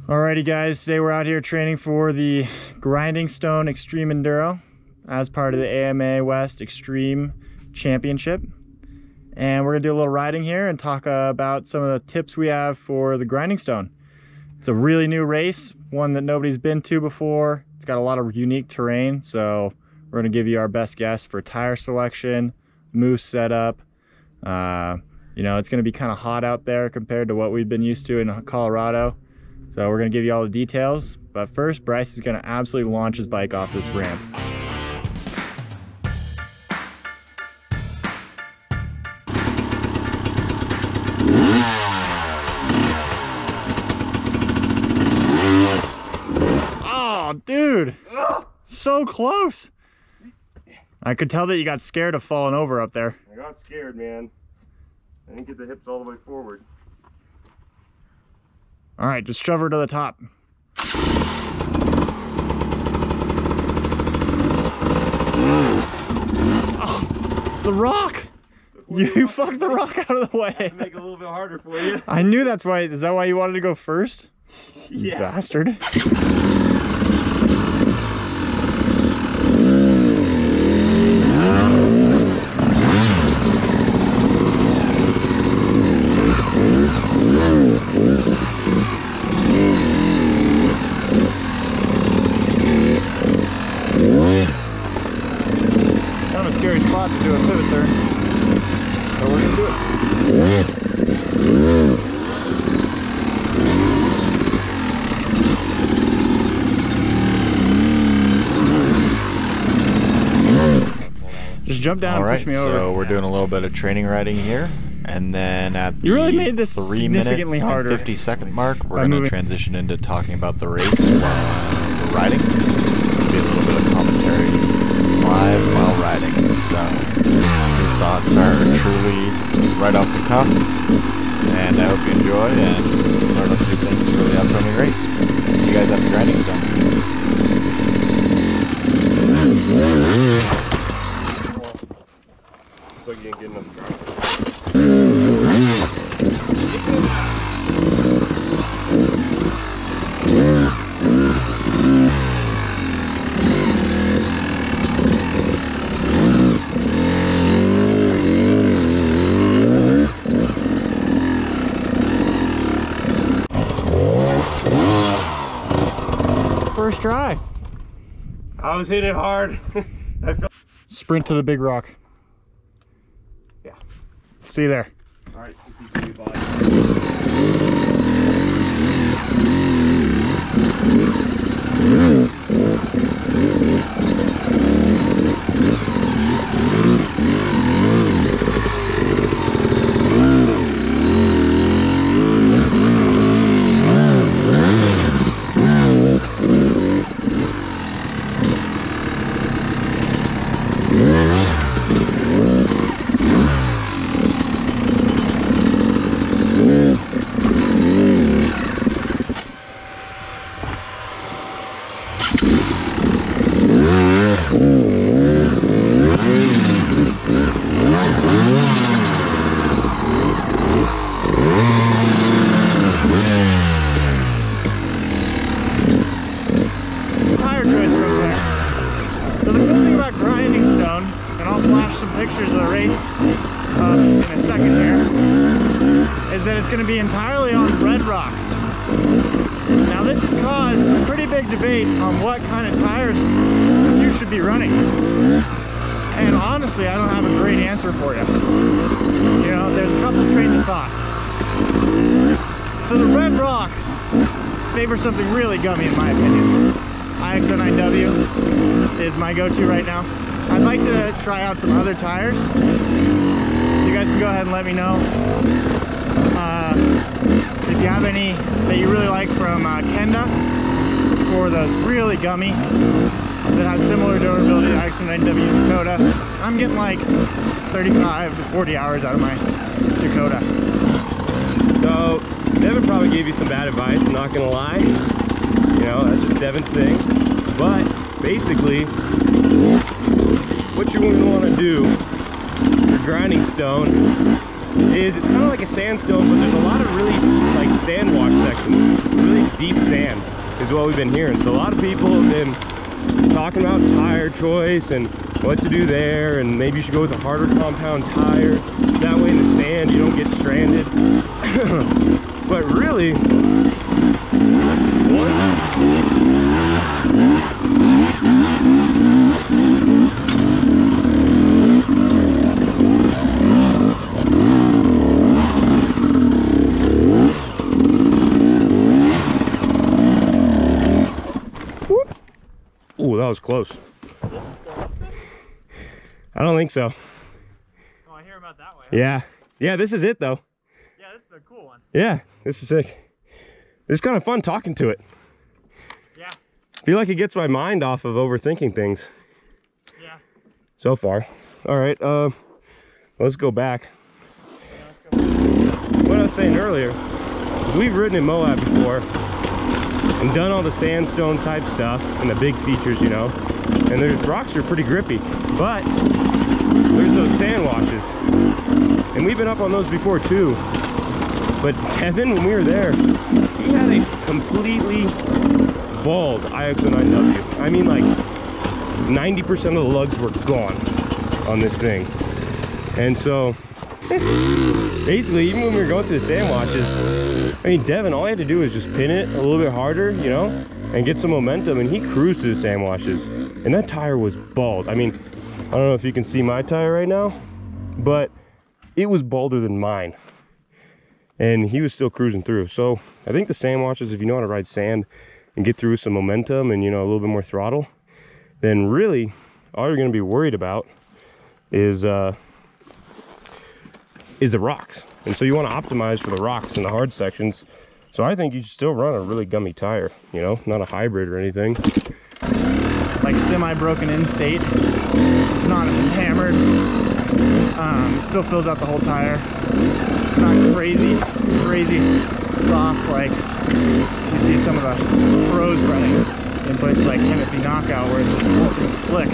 Alrighty guys, today we're out here training for the Grinding Stone Extreme Enduro as part of the AMA West Extreme Championship. And we're gonna do a little riding here and talk about some of the tips we have for the Grinding Stone. It's a really new race, one that nobody's been to before. It's got a lot of unique terrain, so we're gonna give you our best guess for tire selection, moose setup. You know, it's gonna be kind of hot out there compared to what we've been used to in Colorado. So we're gonna give you all the details, but first Bryce is gonna absolutely launch his bike off this ramp. Oh, dude, so close. I could tell that you got scared of falling over up there. I got scared, man. I didn't get the hips all the way forward. All right, just shove her to the top. Oh, the rock! You fucked the rock out of the way. I had to make it a little bit harder for you. I knew that's why. Is that why you wanted to go first? Yeah. You bastard. Kind of a scary spot to do a pivot turn, but we're gonna do it. Just jump down and push me over. So we're doing a little bit of training riding here, and then at the You really made this 3 minute significantly harder and 50-second mark, we're by going to moving. transition into talking about the race while we're riding. There'll be a little bit of commentary live while riding. So these thoughts are truly right off the cuff, and I hope you enjoy and learn a few things for the upcoming race. See you guys at the Grinding Stone. Like you ain't getting enough ground. First try. I was hitting hard. I felt. Sprint to the big rock. Yeah. See you there. All right. Tire choice real quick. So the cool thing about Grinding Stone, and I'll flash some pictures of the race in a second here, is that it's going to be entirely on red rock. Now this has caused a pretty big debate on what kind of tires you should be running. And honestly, I don't have a great answer for you. You know, there's a couple trains of thought. So the red rock favors something really gummy in my opinion. IX09W is my go-to right now. I'd like to try out some other tires. You guys can go ahead and let me know if you have any that you really like from Kenda for those really gummy that have similar durability to IX09W Dakota. I'm getting like 35 to 40 hours out of my Dakota. So Devin probably gave you some bad advice. I'm not gonna lie. You know, that's just Devin's thing. But basically, what you want to do, your Grinding Stone, is it's kind of like a sandstone, but there's a lot of really like sand wash sections. Really deep sand is what we've been hearing. So a lot of people have been talking about tire choice and what to do there, and maybe you should go with a harder compound tire. That way in the sand you don't get stranded. But really, ooh, that was close. I don't think so. Oh, I hear about that way. Yeah. Yeah, this is it though. Yeah, this is the cool one. Yeah, this is sick. It's kind of fun talking to it. Yeah. I feel like it gets my mind off of overthinking things. Yeah. So far. All right, let's go back. Yeah, let's go. What I was saying earlier, we've ridden in Moab before and done all the sandstone type stuff and the big features, you know, and the rocks are pretty grippy, but there's those sand washes, and we've been up on those before too. But Devin, when we were there, he had a completely bald IX09W. I mean, like 90% of the lugs were gone on this thing. And so basically, even when we were going through the sand washes, I mean, Devin, all he had to do was just pin it a little bit harder, you know, and get some momentum, and he cruised through the sand washes. And that tire was bald. I mean, I don't know if you can see my tire right now, but it was balder than mine. And he was still cruising through. So I think the sand washes, if you know how to ride sand and get through with some momentum and, you know, a little bit more throttle, then really all you're going to be worried about is the rocks. And so you want to optimize for the rocks and the hard sections. So I think you should still run a really gummy tire, you know, not a hybrid or anything. Like semi-broken in state. It's not hammered. Still fills out the whole tire. It's not crazy soft like you see some of the pros running in places like Tennessee Knockout, where it's just slick.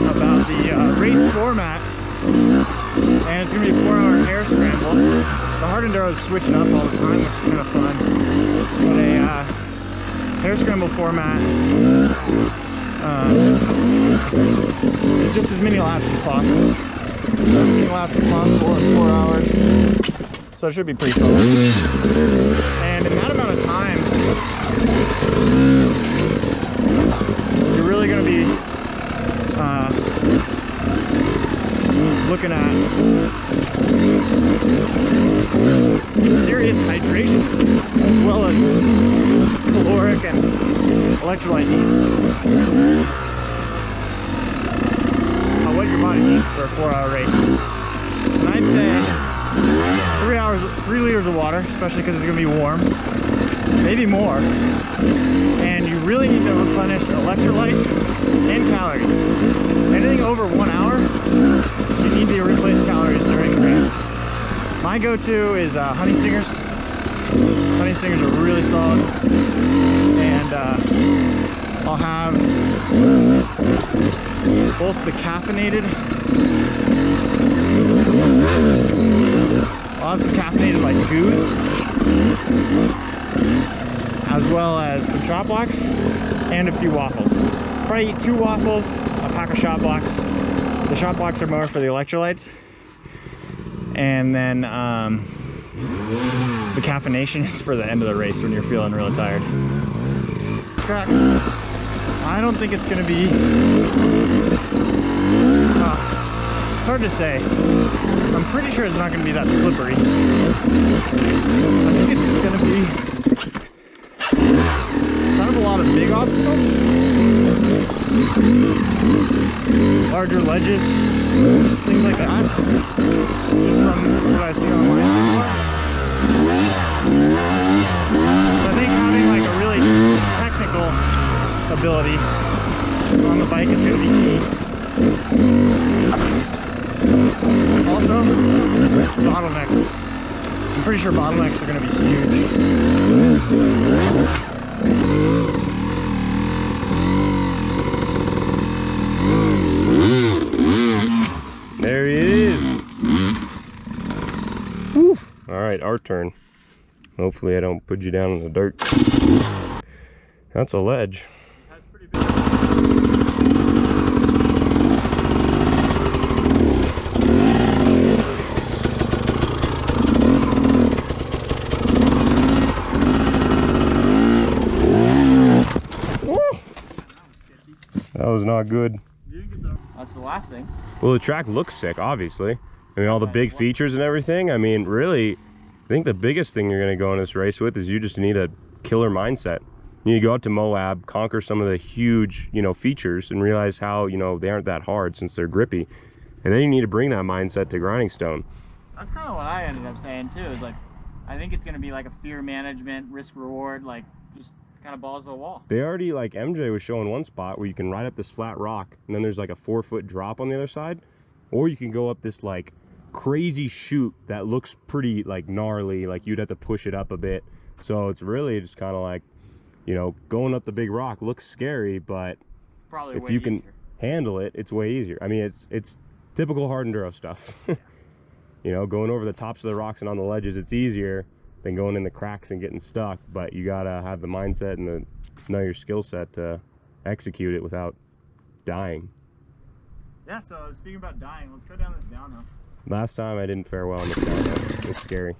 About the race format, and it's going to be a 4-hour air scramble. The hard enduro is switching up all the time, which is kind of fun. But a air scramble format is just as many laps as possible. As many laps as possible in 4 hours. So it should be pretty fun. And in that amount of time, you're really going to be looking at serious hydration, as well as caloric and electrolyte needs. What your body needs for a 4-hour race. And I'd say 3 liters of water, especially because it's going to be warm, maybe more. And you really need to replenish electrolytes and calories. Anything over 1 hour, you need to replace calories during the race. My go-to is honey stingers. Honey stingers are really solid, and I'll have both the caffeinated, I'll have some caffeinated like Goose, as well as some shot blocks and a few waffles. Probably eat 2 waffles, a pack of shot blocks. The shot blocks are more for the electrolytes, and then the caffeination is for the end of the race when you're feeling really tired. Track. I don't think it's gonna be hard to say. I'm pretty sure it's not gonna be that slippery. I think it's just gonna be kind of a lot of big obstacles, larger ledges, things like that, just from what I've seen online so far. So I think having like a really technical ability on the bike is going to be key. Also, bottlenecks. I'm pretty sure bottlenecks are going to be huge. There he is. Woo. All right, our turn. Hopefully I don't put you down in the dirt. That's a ledge. That's pretty big. That was not good. That's the last thing. Well, the track looks sick, obviously. I mean, all the big features and everything. I mean, really, I think the biggest thing you're going to go on this race with is you just need a killer mindset. You need to go out to Moab, conquer some of the huge, you know, features and realize how, you know, they aren't that hard since they're grippy. And then you need to bring that mindset to Grinding Stone. That's kind of what I ended up saying too, is like, I think it's going to be like a fear management, risk reward, like just kind of balls to the wall. They already, like MJ was showing one spot where you can ride up this flat rock and then there's like a 4-foot drop on the other side, or you can go up this like crazy chute that looks pretty like gnarly, like you'd have to push it up a bit. So it's really just kind of like, you know, going up the big rock looks scary, but probably if you can handle it, it's way easier. I mean, it's typical hard enduro stuff. You know, going over the tops of the rocks and on the ledges, it's easier than going in the cracks and getting stuck, but you gotta have the mindset and know your skill set to execute it without dying. Yeah, so speaking about dying, let's go down this downhill. Last time I didn't fare well on this downhill. It's scary.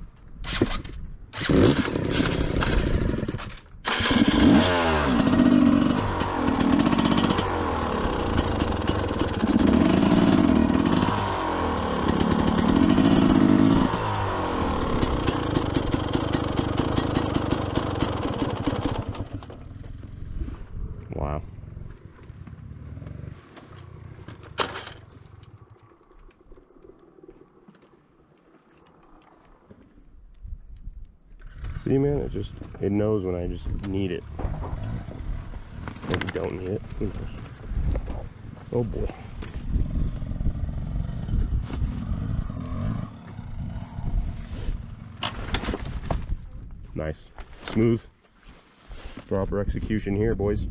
Wow. See, man, it knows when I just need it. Maybe don't need it. Who knows? Oh boy. Nice. Smooth. Proper execution here, boys.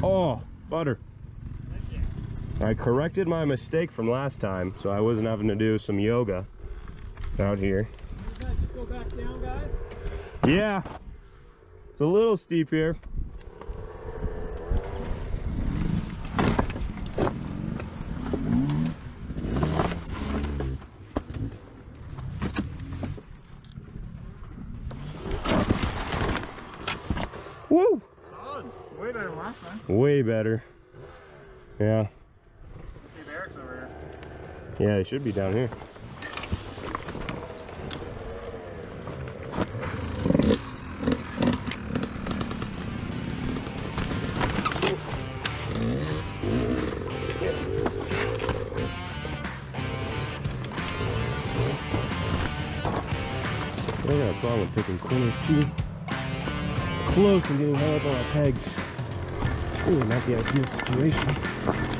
Oh, butter. I corrected my mistake from last time, so I wasn't having to do some yoga out here. You guys just go back down, guys? Yeah, it's a little steep here. Woo! Solid. Way better than last time. Way better. Yeah. See Eric's over here. Yeah, they should be down here. I got a problem with taking corners too close and getting hung up on our pegs. Ooh, not the ideal situation.